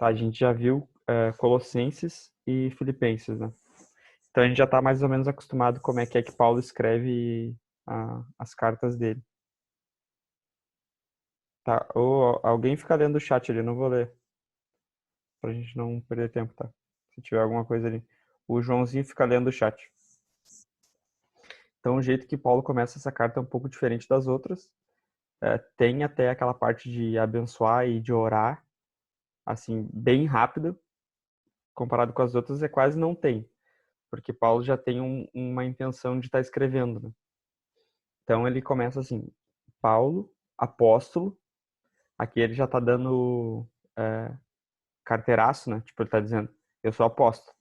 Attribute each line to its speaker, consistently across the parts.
Speaker 1: Tá, a gente já viu Colossenses e Filipenses, né? Então a gente já está mais ou menos acostumado como é que Paulo escreve as cartas dele. Tá? Ou alguém fica lendo o chat ali, eu não vou ler, pra gente não perder tempo, tá? Se tiver alguma coisa ali. O Joãozinho fica lendo o chat. Então o jeito que Paulo começa essa carta é um pouco diferente das outras. Tem até aquela parte de abençoar e de orar, assim, bem rápido, comparado com as outras, quase não tem. Porque Paulo já tem uma intenção de estar escrevendo, né? Então ele começa assim, Paulo, apóstolo, aqui ele já está dando é, carteiraço, né? Tipo, ele está dizendo, eu sou apóstolo.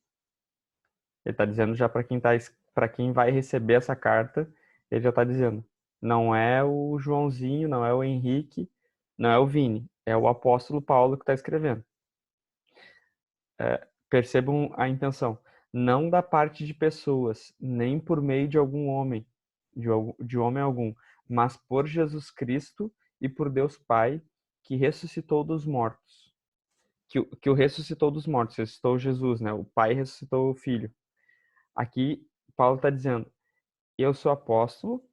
Speaker 1: Ele está dizendo já para quem vai receber essa carta, ele já está dizendo, não é o Joãozinho, não é o Henrique, não é o Vini, é o apóstolo Paulo que está escrevendo. Percebam a intenção. Não da parte de pessoas, nem por meio de algum homem, de homem algum, mas por Jesus Cristo e por Deus Pai, que ressuscitou dos mortos. Que o ressuscitou dos mortos, ressuscitou Jesus, né? O Pai ressuscitou o Filho. Aqui, Paulo está dizendo, eu sou apóstolo,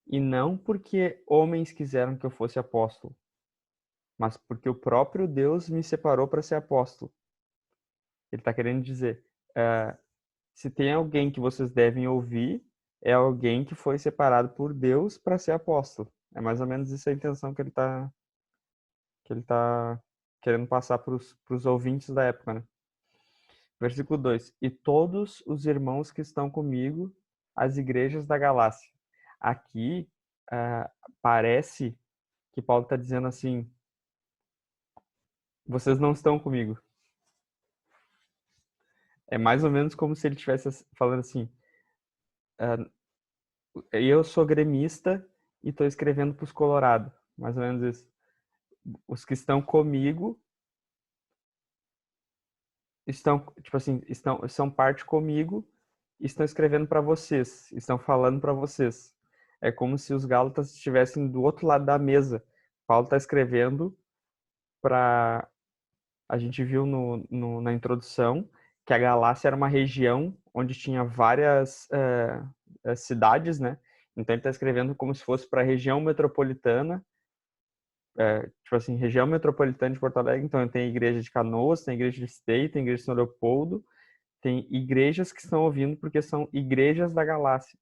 Speaker 1: e não porque homens quiseram que eu fosse apóstolo, mas porque o próprio Deus me separou para ser apóstolo. Ele está querendo dizer, é, se tem alguém que vocês devem ouvir, é alguém que foi separado por Deus para ser apóstolo. É mais ou menos isso a intenção que ele tá querendo passar para os ouvintes da época, né? Versículo 2: E todos os irmãos que estão comigo, as igrejas da Galácia. Aqui, parece que Paulo está dizendo assim, vocês não estão comigo. É mais ou menos como se ele estivesse falando assim, ah, eu sou gremista e estou escrevendo para os Colorado. Mais ou menos isso. Os que estão comigo estão, tipo assim, são parte comigo e estão escrevendo para vocês, estão falando para vocês. É como se os Gálatas estivessem do outro lado da mesa. Paulo está escrevendo para. A gente viu na introdução que a Galácia era uma região onde tinha várias cidades, né? Então ele está escrevendo como se fosse para a região metropolitana, tipo assim, região metropolitana de Porto Alegre. Então tem igreja de Canoas, tem igreja de Esteio, tem igreja de São Leopoldo, tem igrejas que estão ouvindo porque são igrejas da Galácia.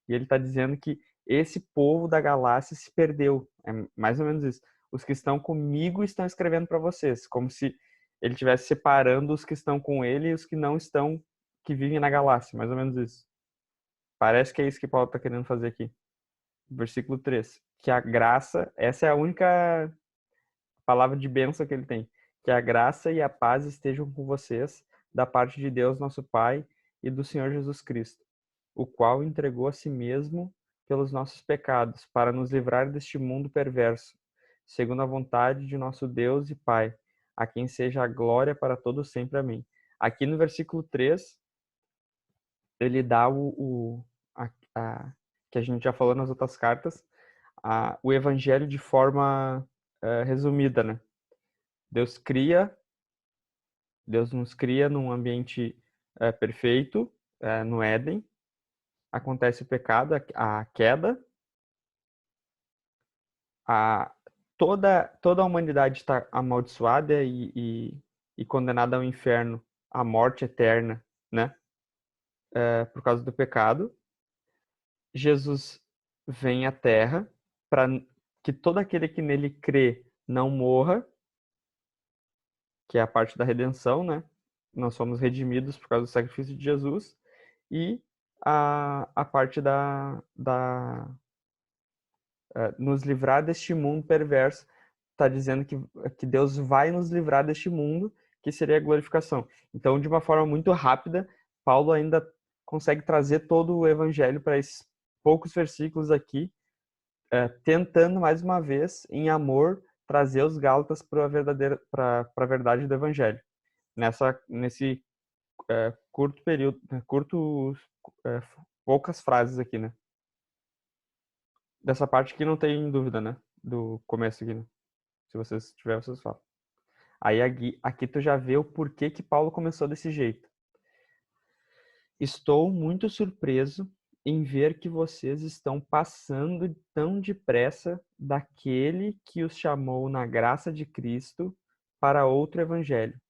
Speaker 1: E ele está dizendo que esse povo da Galácia se perdeu. É mais ou menos isso. Os que estão comigo estão escrevendo para vocês, como se ele estivesse separando os que estão com ele e os que não estão, que vivem na Galácia. Mais ou menos isso. Parece que é isso que Paulo está querendo fazer aqui. Versículo 3. Que a graça, essa é a única palavra de bênção que ele tem. Que a graça e a paz estejam com vocês, da parte de Deus, nosso Pai, e do Senhor Jesus Cristo, o qual entregou a si mesmo pelos nossos pecados, para nos livrar deste mundo perverso, segundo a vontade de nosso Deus e Pai, a quem seja a glória para todos sempre. Amém. Aqui no versículo 3, ele dá a, que a gente já falou nas outras cartas, o evangelho de forma resumida, né? Deus cria, Deus nos cria num ambiente perfeito, no Éden. Acontece o pecado, a queda, a, toda a humanidade está amaldiçoada e condenada ao inferno, à morte eterna, né? Por causa do pecado. Jesus vem à Terra para que todo aquele que nele crê não morra, que é a parte da redenção, né? Nós somos redimidos por causa do sacrifício de Jesus. E a parte nos livrar deste mundo perverso, está dizendo que Deus vai nos livrar deste mundo, que seria a glorificação. Então, de uma forma muito rápida, Paulo ainda consegue trazer todo o evangelho para esses poucos versículos aqui, tentando mais uma vez, em amor, trazer os Gálatas para a verdade do evangelho. Nesse curto período, é, poucas frases aqui, né? Dessa parte aqui não tem dúvida, né? Do começo aqui, né? Se vocês tiverem, vocês falam. Aí aqui tu já vê o porquê que Paulo começou desse jeito. Estou muito surpreso em ver que vocês estão passando tão depressa daquele que os chamou na graça de Cristo para outro evangelho.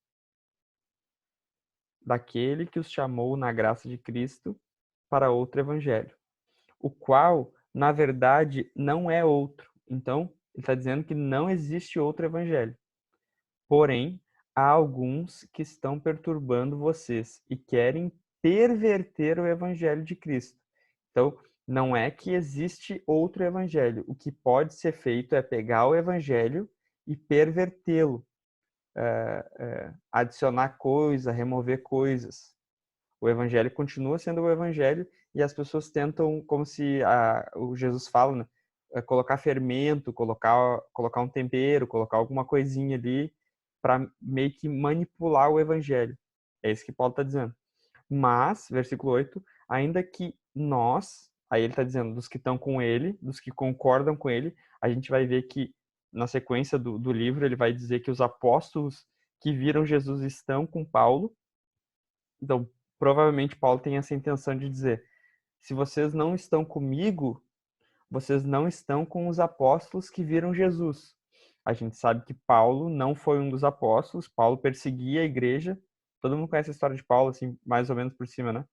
Speaker 1: Daquele que os chamou na graça de Cristo para outro evangelho, o qual, na verdade, não é outro. Então, ele está dizendo que não existe outro evangelho. Porém, há alguns que estão perturbando vocês e querem perverter o evangelho de Cristo. Então, não é que existe outro evangelho. O que pode ser feito é pegar o evangelho e pervertê-lo, adicionar coisa, remover coisas. O evangelho continua sendo o evangelho e as pessoas tentam, como se o Jesus fala, né? Colocar fermento, colocar um tempero, colocar alguma coisinha ali para meio que manipular o evangelho. É isso que Paulo está dizendo. Mas, versículo 8, ainda que nós, aí ele está dizendo dos que estão com ele, dos que concordam com ele, a gente vai ver que na sequência do livro ele vai dizer que os apóstolos que viram Jesus estão com Paulo. Então, provavelmente Paulo tem essa intenção de dizer: se vocês não estão comigo, vocês não estão com os apóstolos que viram Jesus. A gente sabe que Paulo não foi um dos apóstolos, Paulo perseguia a igreja. Todo mundo conhece a história de Paulo, assim, mais ou menos por cima, né?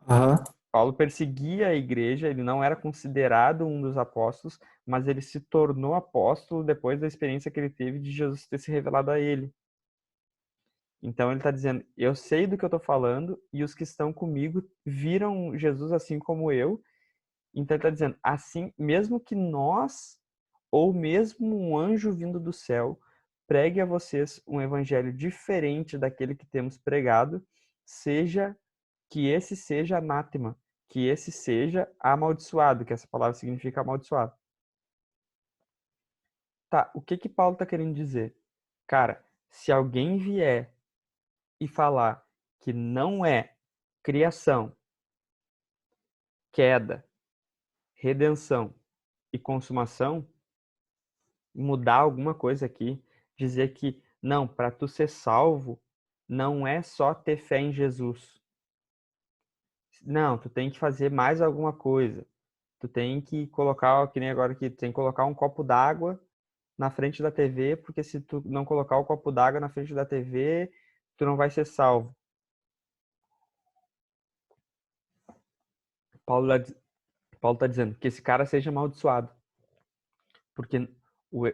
Speaker 2: Aham.
Speaker 1: Paulo perseguia a igreja, ele não era considerado um dos apóstolos, mas ele se tornou apóstolo depois da experiência que ele teve de Jesus ter se revelado a ele. Então ele está dizendo: eu sei do que eu estou falando e os que estão comigo viram Jesus assim como eu. Então ele está dizendo: assim, mesmo que nós, ou mesmo um anjo vindo do céu, pregue a vocês um evangelho diferente daquele que temos pregado, seja que esse seja anátema, que esse seja amaldiçoado, que essa palavra significa amaldiçoado. Tá, o que que Paulo está querendo dizer? Cara, se alguém vier e falar que não é criação, queda, redenção e consumação, mudar alguma coisa aqui, dizer que não, para tu ser salvo, não é só ter fé em Jesus. Não, tu tem que fazer mais alguma coisa. Tu tem que colocar, que nem agora aqui, tu tem que colocar um copo d'água na frente da TV, porque se tu não colocar o copo d'água na frente da TV, tu não vai ser salvo. Paulo Paulo está dizendo que esse cara seja amaldiçoado, porque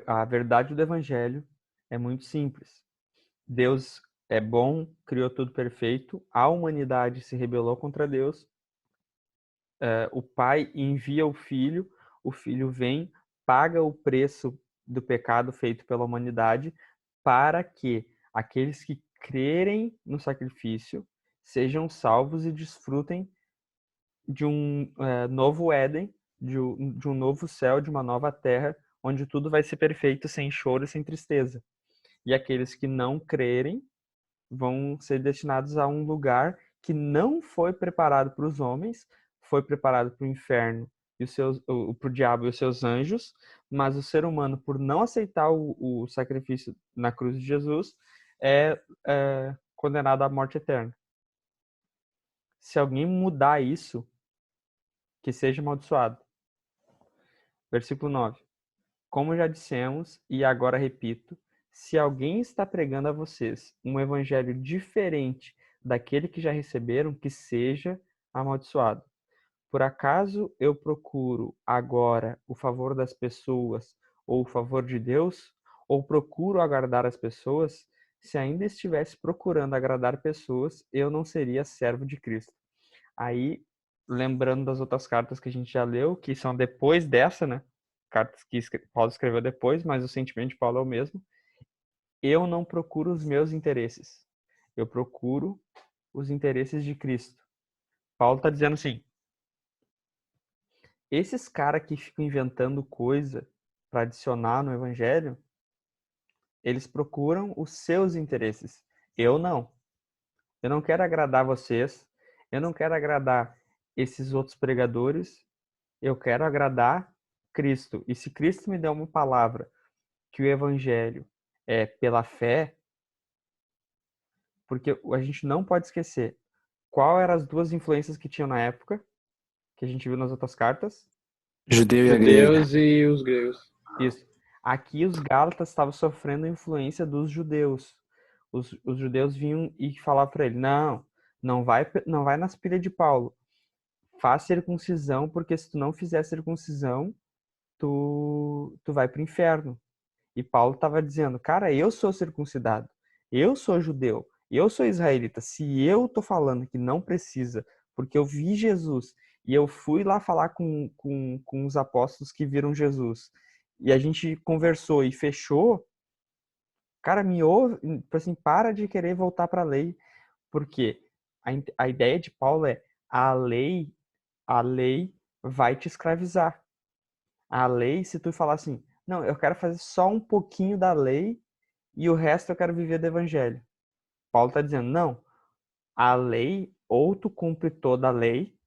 Speaker 1: a verdade do evangelho é muito simples. Deus é bom, criou tudo perfeito, a humanidade se rebelou contra Deus, o pai envia o filho vem, paga o preço do pecado feito pela humanidade, para que aqueles que crerem no sacrifício sejam salvos e desfrutem de um novo Éden, de um novo céu, de uma nova terra, onde tudo vai ser perfeito, sem choro e sem tristeza. E aqueles que não crerem vão ser destinados a um lugar que não foi preparado para os homens, foi preparado para o inferno e para o diabo e os seus anjos, mas o ser humano, por não aceitar o sacrifício na cruz de Jesus, é condenado à morte eterna. Se alguém mudar isso, que seja amaldiçoado. Versículo 9. Como já dissemos, e agora repito, se alguém está pregando a vocês um evangelho diferente daquele que já receberam, que seja amaldiçoado. Por acaso eu procuro agora o favor das pessoas ou o favor de Deus? Ou procuro agradar as pessoas? Se ainda estivesse procurando agradar pessoas, eu não seria servo de Cristo. Aí, lembrando das outras cartas que a gente já leu, que são depois dessa, né? Cartas que Paulo escreveu depois, mas o sentimento de Paulo é o mesmo. Eu não procuro os meus interesses. Eu procuro os interesses de Cristo. Paulo está dizendo assim: esses caras que ficam inventando coisa para adicionar no evangelho, eles procuram os seus interesses. Eu não. Eu não quero agradar vocês. Eu não quero agradar esses outros pregadores. Eu quero agradar Cristo. E se Cristo me der uma palavra que o evangelho é pela fé, Porque a gente não pode esquecer qual eram as duas influências que tinham na época, que a gente viu nas outras cartas.
Speaker 2: Judeu e a grego.
Speaker 3: Judeus e os gregos.
Speaker 1: Isso. Aqui os Gálatas estavam sofrendo a influência dos judeus. Os judeus vinham e falavam para ele, não vai nas pilhas de Paulo. Faz circuncisão, porque se tu não fizer circuncisão, tu vai pro inferno. E Paulo estava dizendo, cara, eu sou circuncidado, eu sou judeu, eu sou israelita. Se eu tô falando que não precisa, porque eu vi Jesus e eu fui lá falar com os apóstolos que viram Jesus, e a gente conversou e fechou, cara, me ouve, tipo assim, para de querer voltar para a lei, porque a ideia de Paulo é a lei vai te escravizar. A lei, se tu falar assim, não, eu quero fazer só um pouquinho da lei e o resto eu quero viver do evangelho. Paulo está dizendo, não, a lei, ou tu cumpre toda a lei,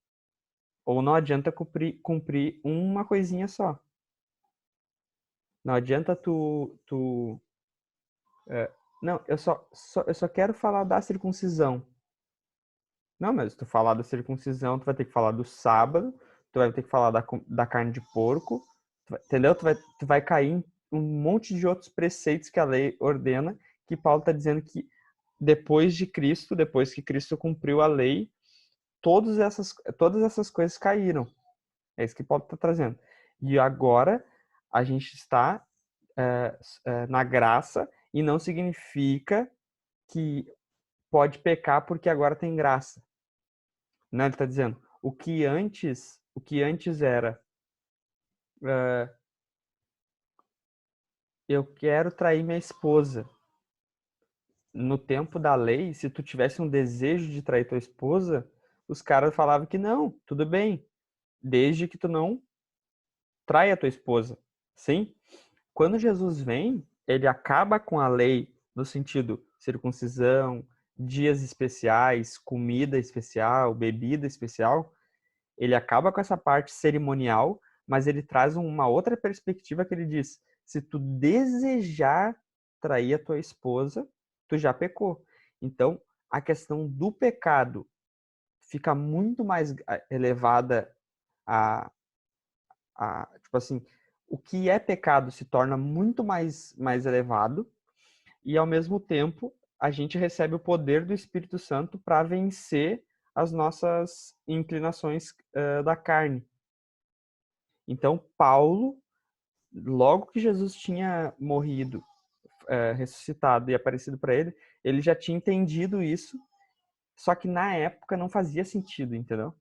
Speaker 1: ou não adianta cumprir uma coisinha só. Não adianta não, eu só quero falar da circuncisão. Não, mas se tu falar da circuncisão, tu vai ter que falar do sábado, tu vai ter que falar da carne de porco, entendeu? Tu vai cair em um monte de outros preceitos que a lei ordena, que Paulo está dizendo que depois de Cristo, depois que Cristo cumpriu a lei, todas essas coisas caíram. É isso que Paulo está trazendo. E agora a gente está na graça e não significa que pode pecar porque agora tem graça. Não, ele está dizendo, o que antes era eu quero trair minha esposa. No tempo da lei, se tu tivesse um desejo de trair tua esposa, os caras falavam que não, tudo bem, desde que tu não traia tua esposa. Sim? Quando Jesus vem, ele acaba com a lei no sentido circuncisão, dias especiais, comida especial, bebida especial. Ele acaba com essa parte cerimonial, mas ele traz uma outra perspectiva que ele diz: se tu desejar trair a tua esposa, tu já pecou. Então, a questão do pecado fica muito mais elevada tipo assim, o que é pecado se torna muito mais elevado e, ao mesmo tempo, a gente recebe o poder do Espírito Santo para vencer as nossas inclinações da carne. Então, Paulo, logo que Jesus tinha morrido, ressuscitado e aparecido para ele, ele já tinha entendido isso, só que na época não fazia sentido, entendeu?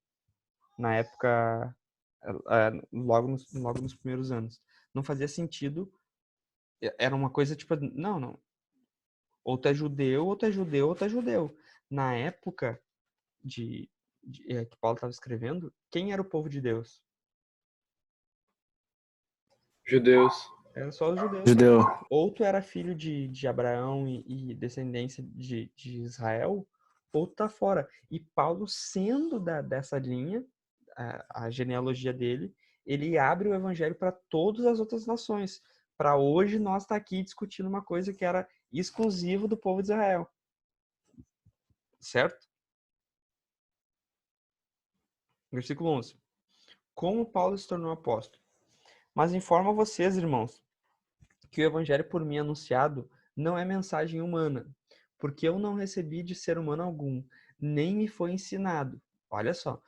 Speaker 1: Na época, logo nos primeiros anos. Não fazia sentido, era uma coisa tipo, não, ou tu é judeu, ou tu é judeu, ou tu é judeu. Na época que Paulo estava escrevendo, quem era o povo de Deus?
Speaker 3: Judeus.
Speaker 1: Eram só os judeus.
Speaker 2: Judeu.
Speaker 1: Ou tu era filho de Abraão e descendência de Israel, ou tu tá fora. E Paulo, sendo dessa linha, a genealogia dele, ele abre o evangelho para todas as outras nações. Para hoje nós tá aqui discutindo uma coisa que era exclusiva do povo de Israel. Certo? Versículo 11. Como Paulo se tornou apóstolo? Mas informo a vocês, irmãos, que o evangelho por mim anunciado não é mensagem humana, porque eu não recebi de ser humano algum, nem me foi ensinado. Olha só.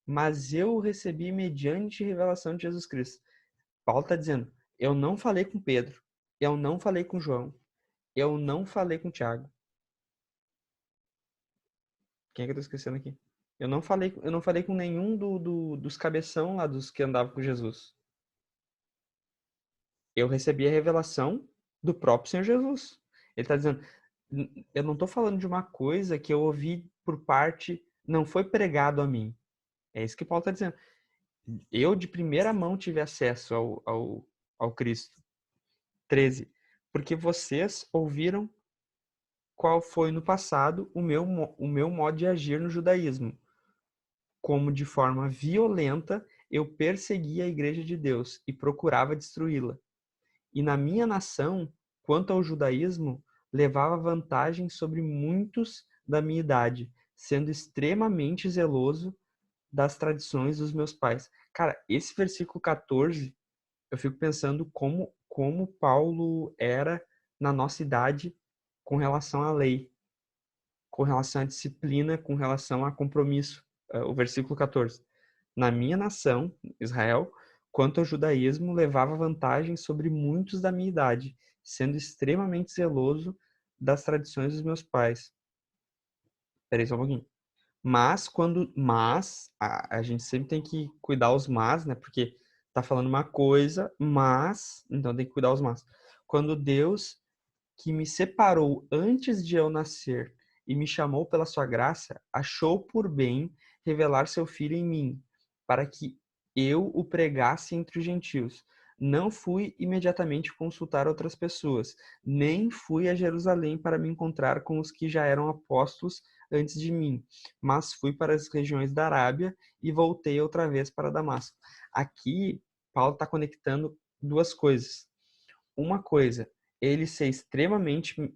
Speaker 1: Mas eu o recebi mediante revelação de Jesus Cristo. Paulo está dizendo, eu não falei com Pedro, eu não falei com João, eu não falei com Tiago. Quem é que eu tô esquecendo aqui? Eu não falei com nenhum dos cabeção lá, dos que andavam com Jesus. Eu recebi a revelação do próprio Senhor Jesus. Ele está dizendo, eu não estou falando de uma coisa que eu ouvi por parte, não foi pregado a mim. É isso que Paulo está dizendo. Eu, de primeira mão, tive acesso ao Cristo. 13. Porque vocês ouviram qual foi no passado o meu modo de agir no judaísmo. Como de forma violenta eu perseguia a igreja de Deus e procurava destruí-la. E na minha nação, quanto ao judaísmo, levava vantagem sobre muitos da minha idade, sendo extremamente zeloso das tradições dos meus pais. Cara, esse versículo 14, eu fico pensando como Paulo era na nossa idade com relação à lei, com relação à disciplina, com relação a compromisso. O versículo 14. Na minha nação, Israel, quanto ao judaísmo, levava vantagem sobre muitos da minha idade, sendo extremamente zeloso das tradições dos meus pais. Peraí só um pouquinho. A gente sempre tem que cuidar os mas, né? Porque tá falando uma coisa, mas, então tem que cuidar os mas. Quando Deus, que me separou antes de eu nascer e me chamou pela sua graça, achou por bem revelar seu filho em mim, para que eu o pregasse entre os gentios. Não fui imediatamente consultar outras pessoas, nem fui a Jerusalém para me encontrar com os que já eram apóstolos antes de mim, mas fui para as regiões da Arábia e voltei outra vez para Damasco. Aqui, Paulo está conectando duas coisas. Uma coisa, ele ser extremamente, como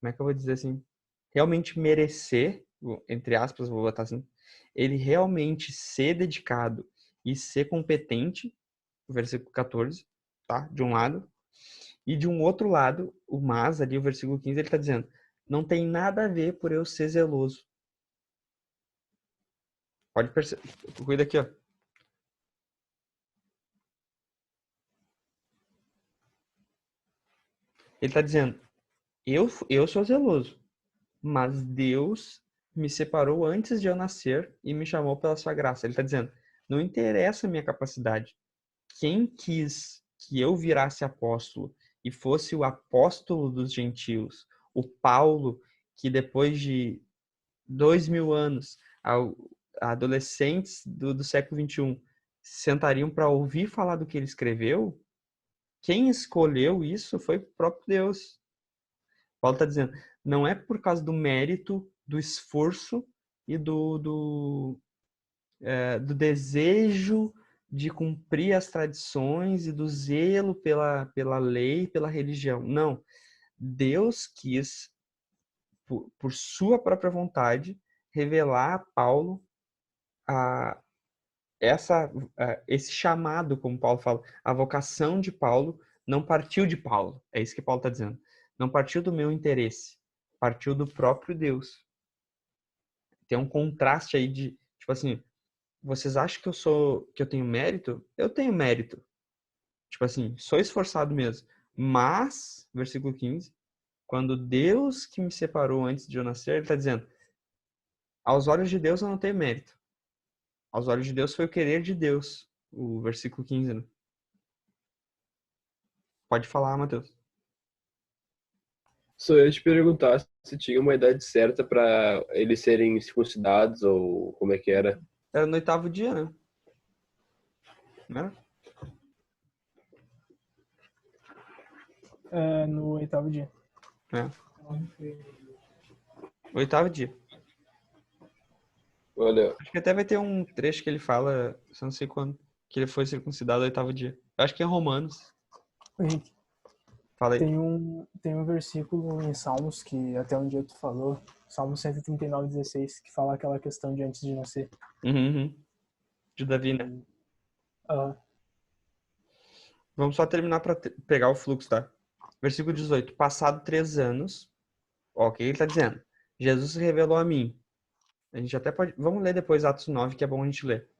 Speaker 1: é que eu vou dizer assim, realmente merecer, entre aspas, vou botar assim, ele realmente ser dedicado e ser competente, versículo 14, tá? De um lado. E de um outro lado, o mas ali, o versículo 15, ele está dizendo, não tem nada a ver por eu ser zeloso. Pode perceber, cuida aqui, ó. Ele está dizendo, eu sou zeloso, mas Deus me separou antes de eu nascer e me chamou pela sua graça. Ele está dizendo, não interessa a minha capacidade. Quem quis que eu virasse apóstolo e fosse o apóstolo dos gentios, o Paulo, que depois de 2000 anos, adolescentes do século XXI sentariam para ouvir falar do que ele escreveu, quem escolheu isso foi o próprio Deus. Paulo está dizendo, não é por causa do mérito, do esforço e do desejo de cumprir as tradições e do zelo pela lei, pela religião. Não. Deus quis, por sua própria vontade, revelar a Paulo a, esse chamado, como Paulo fala, a vocação de Paulo não partiu de Paulo. É isso que Paulo está dizendo. Não partiu do meu interesse, partiu do próprio Deus. Tem um contraste aí de, tipo assim, vocês acham que eu tenho mérito? Eu tenho mérito. Tipo assim, sou esforçado mesmo. Mas, versículo 15, quando Deus que me separou antes de eu nascer, ele está dizendo, aos olhos de Deus eu não tenho mérito. Aos olhos de Deus foi o querer de Deus. O versículo 15, né? Pode falar, Matheus.
Speaker 3: Só eu ia te perguntar se tinha uma idade certa para eles serem circuncidados ou como é que era.
Speaker 1: Era no oitavo dia, né? Né?
Speaker 2: No oitavo dia.
Speaker 1: É. Oitavo dia.
Speaker 3: Olha,
Speaker 1: Acho que até vai ter um trecho que ele fala, só não sei quando, que ele foi circuncidado no oitavo dia. Eu acho que é Romanos.
Speaker 2: Henrique,
Speaker 1: Fala aí.
Speaker 2: tem um versículo em Salmos que até um dia tu falou, Salmo 139:16, que fala aquela questão de antes de nascer.
Speaker 1: Uhum. De Davi, né? Vamos só terminar para pegar o fluxo, tá? Versículo 18. Passado 3 anos, ó, o que ele está dizendo? Jesus se revelou a mim. A gente até pode... Vamos ler depois Atos 9, que é bom a gente ler.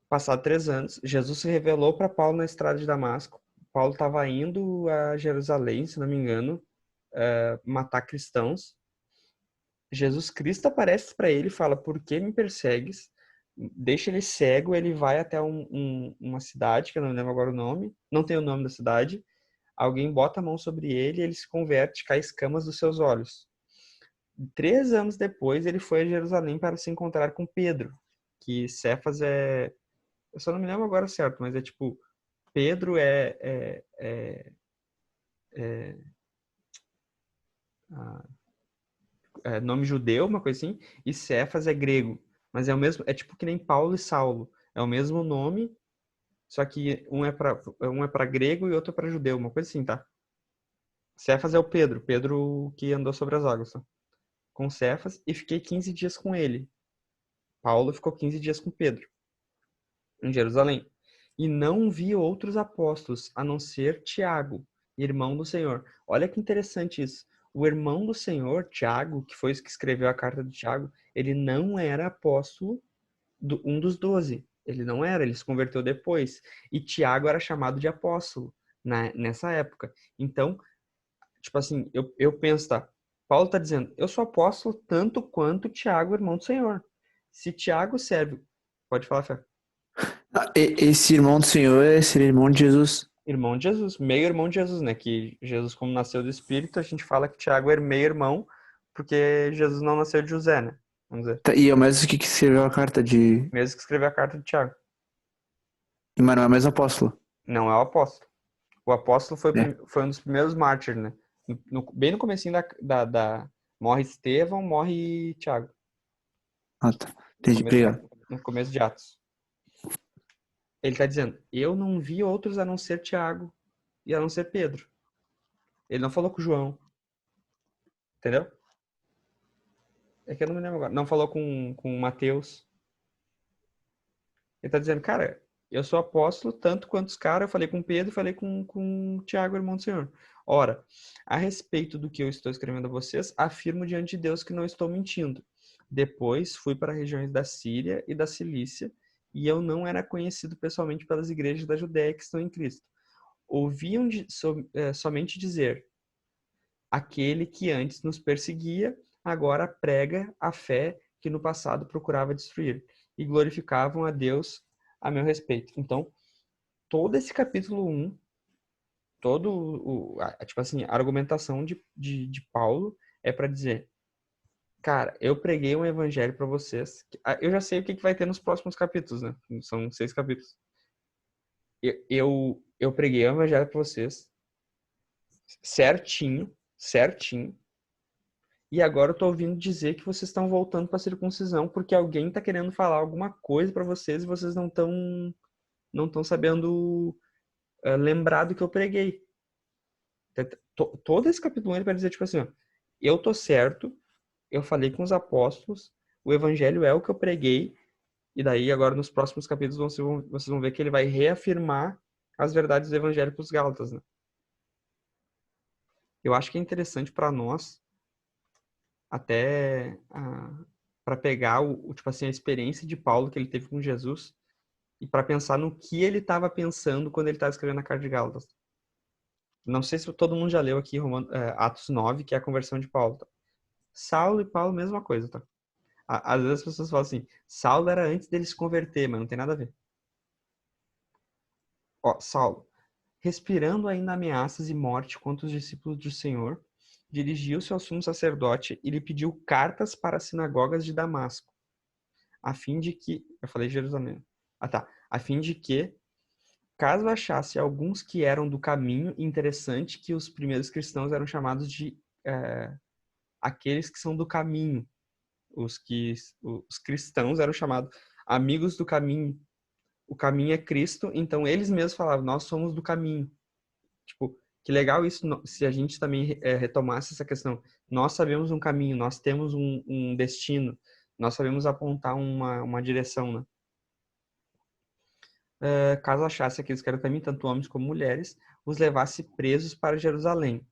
Speaker 1: Passado 3 anos, Jesus se revelou para Paulo na estrada de Damasco. Paulo estava indo a Jerusalém, se não me engano, matar cristãos. Jesus Cristo aparece para ele e fala, por que me persegues? Deixa ele cego, ele vai até uma cidade, que eu não lembro agora o nome, não tem o nome da cidade. Alguém bota a mão sobre ele e ele se converte, cai escamas dos seus olhos. 3 anos depois, ele foi a Jerusalém para se encontrar com Pedro, que Cefas é... Eu só não me lembro agora certo, mas é tipo... Pedro é nome judeu, uma coisa assim, e Cefas é grego. Mas é o mesmo, é tipo que nem Paulo e Saulo. É o mesmo nome, só que um é para grego e outro é para judeu, uma coisa assim, tá? Cefas é o Pedro. Pedro que andou sobre as águas. Tá? Com Cefas e fiquei 15 dias com ele. Paulo ficou 15 dias com Pedro, em Jerusalém. E não vi outros apóstolos, a não ser Tiago, irmão do Senhor. Olha que interessante isso. O irmão do Senhor, Tiago, que foi o que escreveu a carta de Tiago, ele não era apóstolo, um dos 12. Ele não era, ele se converteu depois. E Tiago era chamado de apóstolo nessa época. Então, tipo assim, eu penso, tá? Paulo está dizendo, eu sou apóstolo tanto quanto Tiago, irmão do Senhor. Se Tiago serve... Pode falar, Fé.
Speaker 4: Esse irmão do Senhor seria irmão de Jesus.
Speaker 1: Irmão de Jesus, meio irmão de Jesus, né? Que Jesus, como nasceu do Espírito, a gente fala que Tiago é meio irmão, porque Jesus não nasceu de José, né? Vamos dizer.
Speaker 4: Tá, e é o mesmo que escreveu a carta de...
Speaker 1: Mesmo que escreveu a carta de Tiago.
Speaker 4: Mas não é o mesmo apóstolo.
Speaker 1: Não é o apóstolo. O apóstolo foi,
Speaker 4: É.
Speaker 1: foi um dos primeiros mártires, né? Bem no comecinho Morre Estevão, morre Tiago.
Speaker 4: Ah, tá. Entendi, obrigado.
Speaker 1: No começo de Atos. Ele está dizendo, eu não vi outros a não ser Tiago e a não ser Pedro. Ele não falou com João. Entendeu? É que eu não me lembro agora. Não falou com Mateus. Ele está dizendo, cara, eu sou apóstolo tanto quanto os caras. Eu falei com Pedro, falei com Tiago, irmão do Senhor. Ora, a respeito do que eu estou escrevendo a vocês, afirmo diante de Deus que não estou mentindo. Depois fui para regiões da Síria e da Cilícia, e eu não era conhecido pessoalmente pelas igrejas da Judéia que estão em Cristo. Ouviam somente dizer, aquele que antes nos perseguia, agora prega a fé que no passado procurava destruir, e glorificavam a Deus a meu respeito. Então, todo esse capítulo 1, tipo assim, a argumentação de Paulo é para dizer, cara, eu preguei um evangelho para vocês. Eu já sei o que vai ter nos próximos capítulos, né? São 6 capítulos. Eu preguei o evangelho para vocês certinho. E agora eu tô ouvindo dizer que vocês estão voltando para circuncisão porque alguém tá querendo falar alguma coisa para vocês e vocês não estão sabendo lembrar do que eu preguei. Todo esse capítulo 1 ele vai dizer tipo assim, ó, eu tô certo, eu falei com os apóstolos, o evangelho é o que eu preguei, e daí agora nos próximos capítulos vocês vão ver que ele vai reafirmar as verdades do evangelho para os gálatas, né? Eu acho que é interessante para nós até para pegar tipo assim, a experiência de Paulo que ele teve com Jesus e para pensar no que ele estava pensando quando ele estava escrevendo a carta de Gálatas. Não sei se todo mundo já leu aqui Atos 9, que é a conversão de Paulo. Tá? Saulo e Paulo, mesma coisa, tá? Às vezes as pessoas falam assim, Saulo era antes dele se converter, mas não tem nada a ver. Ó, Saulo, respirando ainda ameaças e morte contra os discípulos do Senhor, dirigiu-se ao sumo sacerdote e lhe pediu cartas para as sinagogas de Damasco, a fim de que... Eu falei Jerusalém. A fim de que, caso achasse alguns que eram do caminho, interessante que os primeiros cristãos eram chamados de aqueles que são do caminho. Os cristãos eram chamados amigos do caminho. O caminho é Cristo, então eles mesmos falavam, nós somos do caminho. Tipo, que legal isso, se a gente também retomasse essa questão. Nós sabemos um caminho, nós temos um destino, nós sabemos apontar uma direção, né? Caso achasse aqueles que eram também, tanto homens como mulheres, os levasse presos para Jerusalém.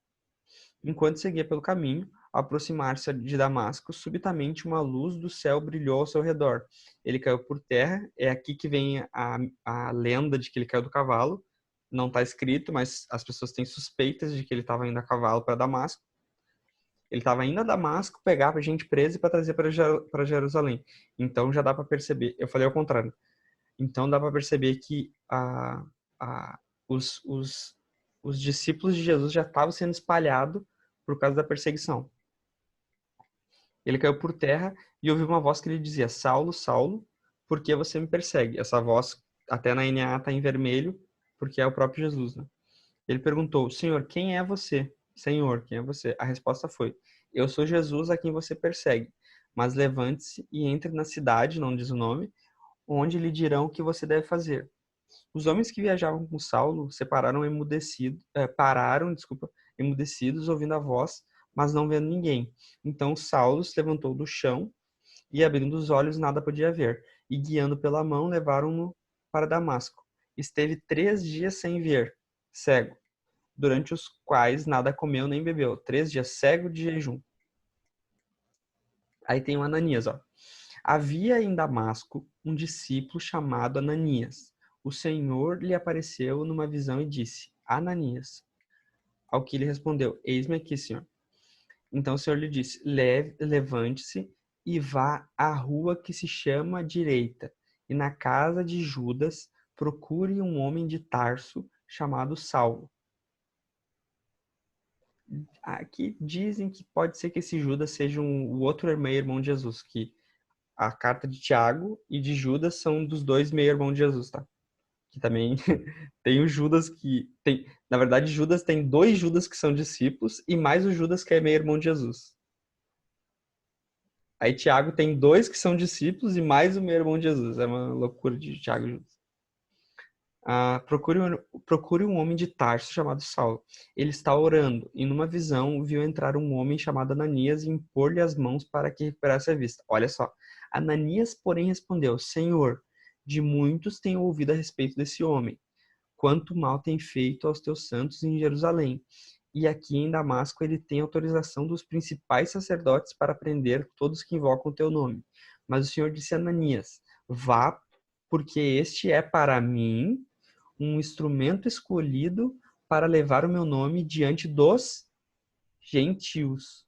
Speaker 1: Enquanto seguia pelo caminho, ao aproximar-se de Damasco, subitamente uma luz do céu brilhou ao seu redor. Ele caiu por terra, é aqui que vem a lenda de que ele caiu do cavalo. Não está escrito, mas as pessoas têm suspeitas de que ele estava indo a cavalo para Damasco. Ele estava indo a Damasco, pegava gente presa para trazer para Jerusalém. Então já dá para perceber. Eu falei ao contrário. Então dá para perceber que os discípulos de Jesus já estavam sendo espalhados por causa da perseguição. Ele caiu por terra e ouviu uma voz que lhe dizia, Saulo, Saulo, por que você me persegue? Essa voz, até na NA, está em vermelho, porque é o próprio Jesus, né? Ele perguntou, Senhor, quem é você? Senhor, quem é você? A resposta foi, eu sou Jesus a quem você persegue, mas levante-se e entre na cidade, não diz o nome, onde lhe dirão o que você deve fazer. Os homens que viajavam com Saulo pararam emudecidos, ouvindo a voz, mas não vendo ninguém. Então Saulo se levantou do chão e, abrindo os olhos, nada podia ver. E, guiando pela mão, levaram-no para Damasco. Esteve 3 dias sem ver, cego, durante os quais nada comeu nem bebeu. 3 dias cego de jejum. Aí tem o Ananias, ó. Havia em Damasco um discípulo chamado Ananias. O Senhor lhe apareceu numa visão e disse: Ananias. Ao que ele respondeu: Eis-me aqui, Senhor. Então o Senhor lhe disse: Levante-se e vá à rua que se chama Direita, e na casa de Judas procure um homem de Tarso chamado Saulo. Aqui dizem que pode ser que esse Judas seja o outro meio-irmão de Jesus, que a carta de Tiago e de Judas são dos dois meio-irmãos de Jesus, tá? Que também tem o Judas que tem, na verdade, Judas tem 2 Judas que são discípulos e mais o Judas que é meio-irmão de Jesus. Aí Tiago tem 2 que são discípulos e mais o meio-irmão de Jesus. É uma loucura de Tiago e Judas. Procure um homem de Tarso chamado Saulo. Ele está orando e numa visão viu entrar um homem chamado Ananias e impor-lhe as mãos para que recuperasse a vista. Olha só. Ananias, porém, respondeu: Senhor, de muitos tenho ouvido a respeito desse homem, quanto mal tem feito aos teus santos em Jerusalém. E aqui em Damasco ele tem autorização dos principais sacerdotes para prender todos que invocam o teu nome. Mas o Senhor disse a Ananias: Vá, porque este é para mim um instrumento escolhido para levar o meu nome diante dos gentios.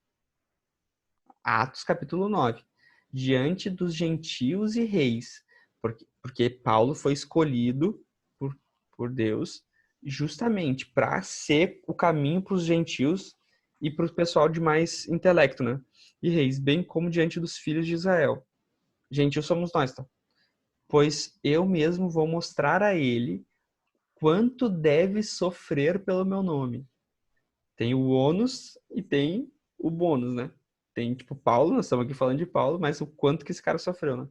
Speaker 1: Atos capítulo 9. Diante dos gentios e reis. Porque Paulo foi escolhido por Deus justamente para ser o caminho para os gentios e para o pessoal de mais intelecto, né? E reis, bem como diante dos filhos de Israel. Gentios somos nós, tá? Pois eu mesmo vou mostrar a ele quanto deve sofrer pelo meu nome. Tem o ônus e tem o bônus, né? Tem, tipo, Paulo, nós estamos aqui falando de Paulo, mas o quanto que esse cara sofreu, né?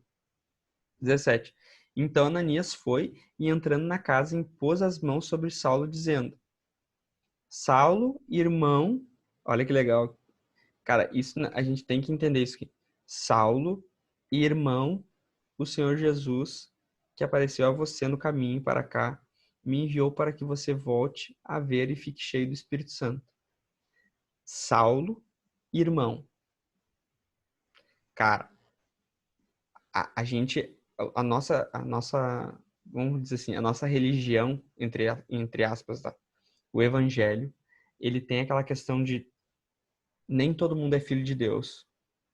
Speaker 1: 17. Então Ananias foi e, entrando na casa, impôs as mãos sobre Saulo, dizendo: Saulo, irmão... Olha que legal. Cara, isso a gente tem que entender isso aqui. Saulo, irmão, o Senhor Jesus, que apareceu a você no caminho para cá, me enviou para que você volte a ver e fique cheio do Espírito Santo. Saulo, irmão. Cara, a gente, a nossa, vamos dizer assim, a nossa religião, entre aspas, tá? O evangelho, ele tem aquela questão de nem todo mundo é filho de Deus.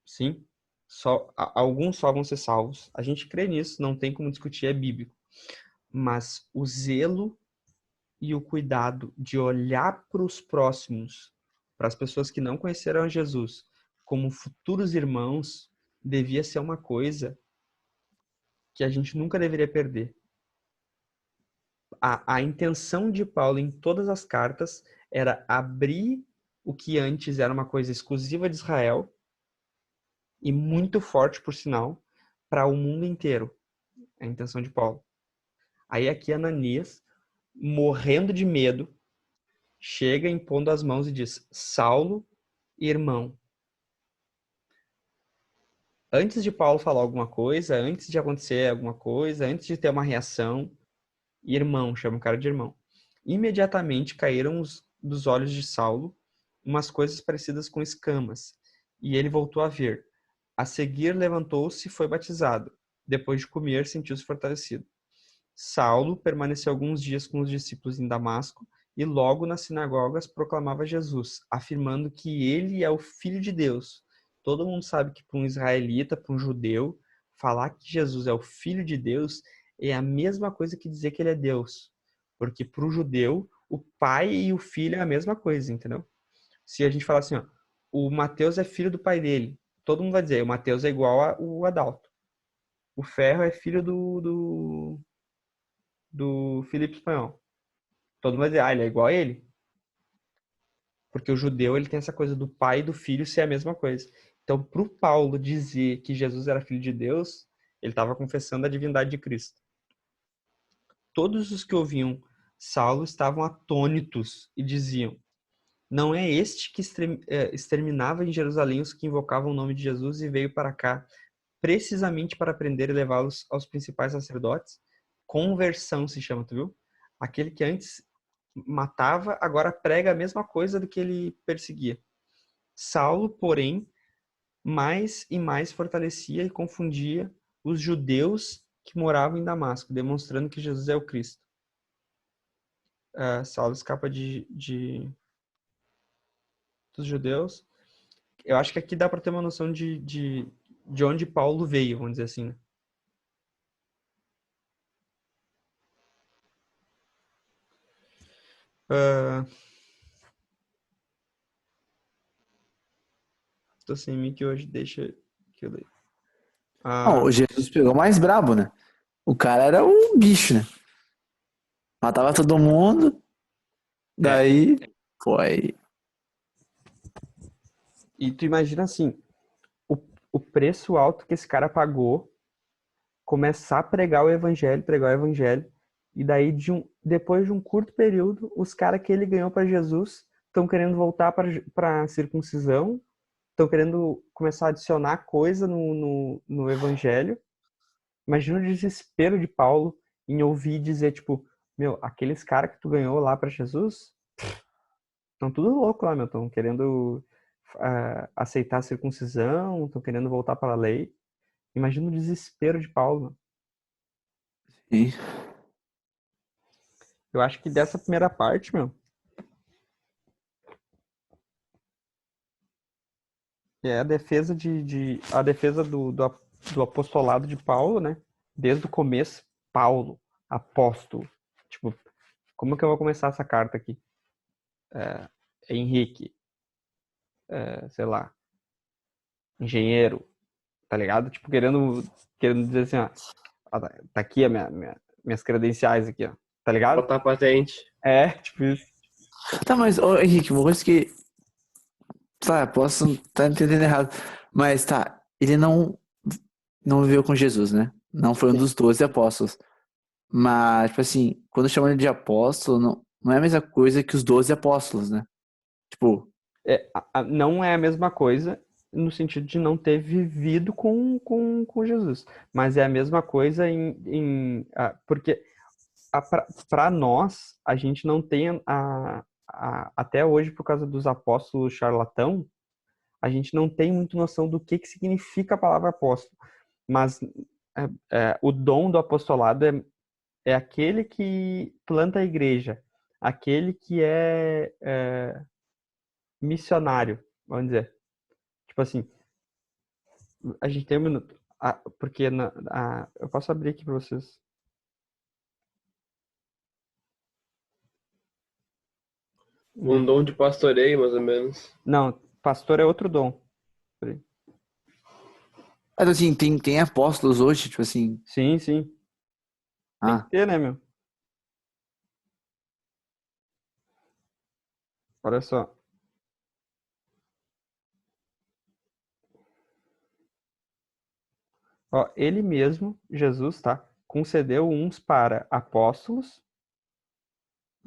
Speaker 1: Sim? Alguns só vão ser salvos. A gente crê nisso, não tem como discutir, é bíblico. Mas o zelo e o cuidado de olhar para os próximos, para as pessoas que não conheceram Jesus, como futuros irmãos, devia ser uma coisa que a gente nunca deveria perder. A intenção de Paulo em todas as cartas era abrir o que antes era uma coisa exclusiva de Israel e muito forte, por sinal, para o mundo inteiro. A intenção de Paulo. Aí aqui Ananias, morrendo de medo, chega impondo as mãos e diz: Saulo, irmão. Antes de Paulo falar alguma coisa, antes de acontecer alguma coisa, antes de ter uma reação, irmão, chama o cara de irmão. Imediatamente caíram dos olhos de Saulo umas coisas parecidas com escamas, e ele voltou a ver. A seguir levantou-se e foi batizado. Depois de comer, sentiu-se fortalecido. Saulo permaneceu alguns dias com os discípulos em Damasco e logo nas sinagogas proclamava Jesus, afirmando que ele é o Filho de Deus. Todo mundo sabe que para um israelita, para um judeu, falar que Jesus é o Filho de Deus é a mesma coisa que dizer que ele é Deus. Porque para o judeu, o pai e o filho é a mesma coisa, entendeu? Se a gente falar assim, ó, o Mateus é filho do pai dele, todo mundo vai dizer, o Mateus é igual ao Adalto. O Ferro é filho do Filipe Espanhol. Todo mundo vai dizer, ele é igual a ele. Porque o judeu, ele tem essa coisa do pai e do filho ser a mesma coisa. Então, para o Paulo dizer que Jesus era filho de Deus, ele estava confessando a divindade de Cristo. Todos os que ouviam Saulo estavam atônitos e diziam: Não é este que exterminava em Jerusalém os que invocavam o nome de Jesus e veio para cá, precisamente para prender e levá-los aos principais sacerdotes? Conversão se chama, tu viu? Aquele que antes matava, agora prega a mesma coisa do que ele perseguia. Saulo, porém, mais e mais fortalecia e confundia os judeus que moravam em Damasco, demonstrando que Jesus é o Cristo. Saulo escapa dos judeus. Eu acho que aqui dá para ter uma noção de onde Paulo veio, vamos dizer assim, né? Tô sem mic hoje, deixa que eu leio.
Speaker 4: Não, o Jesus pegou mais brabo, né? O cara era um bicho, né? Matava todo mundo. Daí, foi.
Speaker 1: E tu imagina assim, o preço alto que esse cara pagou, começar a pregar o evangelho, e daí depois de um curto período, os caras que ele ganhou para Jesus estão querendo voltar para circuncisão, estão querendo começar a adicionar coisa no evangelho. Imagina o desespero de Paulo em ouvir dizer, tipo, meu, aqueles caras que tu ganhou lá para Jesus, estão tudo louco lá, meu, estão querendo aceitar a circuncisão, estão querendo voltar para a lei. Imagina o desespero de Paulo, meu.
Speaker 4: Sim.
Speaker 1: Eu acho que dessa primeira parte, meu, é a defesa a defesa do apostolado de Paulo, né? Desde o começo, Paulo, apóstolo. Tipo, como que eu vou começar essa carta aqui? Henrique, sei lá, engenheiro, tá ligado? Tipo, querendo dizer assim, ó, tá aqui minhas credenciais aqui, ó, tá ligado?
Speaker 3: Botar patente.
Speaker 1: Tipo isso.
Speaker 4: Tá, mas, ô, Henrique, uma coisa que. Tá, posso estar entendendo errado. Mas tá, ele não viveu com Jesus, né? Não foi um dos 12 apóstolos. Mas, tipo assim, quando chamam ele de apóstolo, não é a mesma coisa que os 12 apóstolos, né? Tipo,
Speaker 1: Não é a mesma coisa no sentido de não ter vivido com Jesus, mas é a mesma coisa porque para nós, a gente não tem até hoje, por causa dos apóstolos charlatão, a gente não tem muito noção do que significa a palavra apóstolo. Mas o dom do apostolado é aquele que planta a igreja, aquele que é missionário, vamos dizer. Tipo assim, a gente tem um minuto. Porque eu posso abrir aqui para vocês.
Speaker 3: Um dom de pastoreio, mais ou menos.
Speaker 1: Não, pastor é outro dom. Peraí.
Speaker 4: mas assim, tem apóstolos hoje, tipo assim.
Speaker 1: Sim, sim. Tem que
Speaker 4: Ah,
Speaker 1: ter, né, meu? Olha só. Ó, ele mesmo, Jesus, tá? Concedeu uns para apóstolos,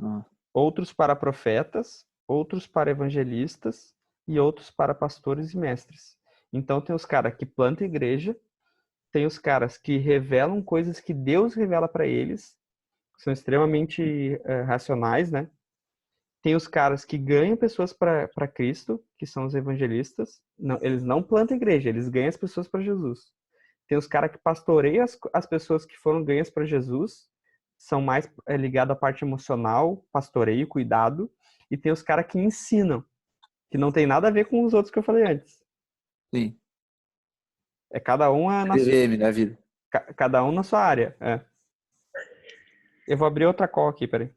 Speaker 4: ah,
Speaker 1: outros para profetas, outros para evangelistas e outros para pastores e mestres. Então tem os caras que plantam igreja, tem os caras que revelam coisas que Deus revela para eles, que são extremamente racionais, né? Tem os caras que ganham pessoas para Cristo, que são os evangelistas. Não, eles não plantam igreja, eles ganham as pessoas para Jesus. Tem os caras que pastoreiam as pessoas que foram ganhas para Jesus, são mais ligados à parte emocional, pastoreio, cuidado. E tem os caras que ensinam, que não tem nada a ver com os outros que eu falei antes.
Speaker 4: sim.
Speaker 1: É cada um
Speaker 4: TVM da vida.
Speaker 1: cada um na sua área. É. Eu vou abrir outra call aqui, peraí.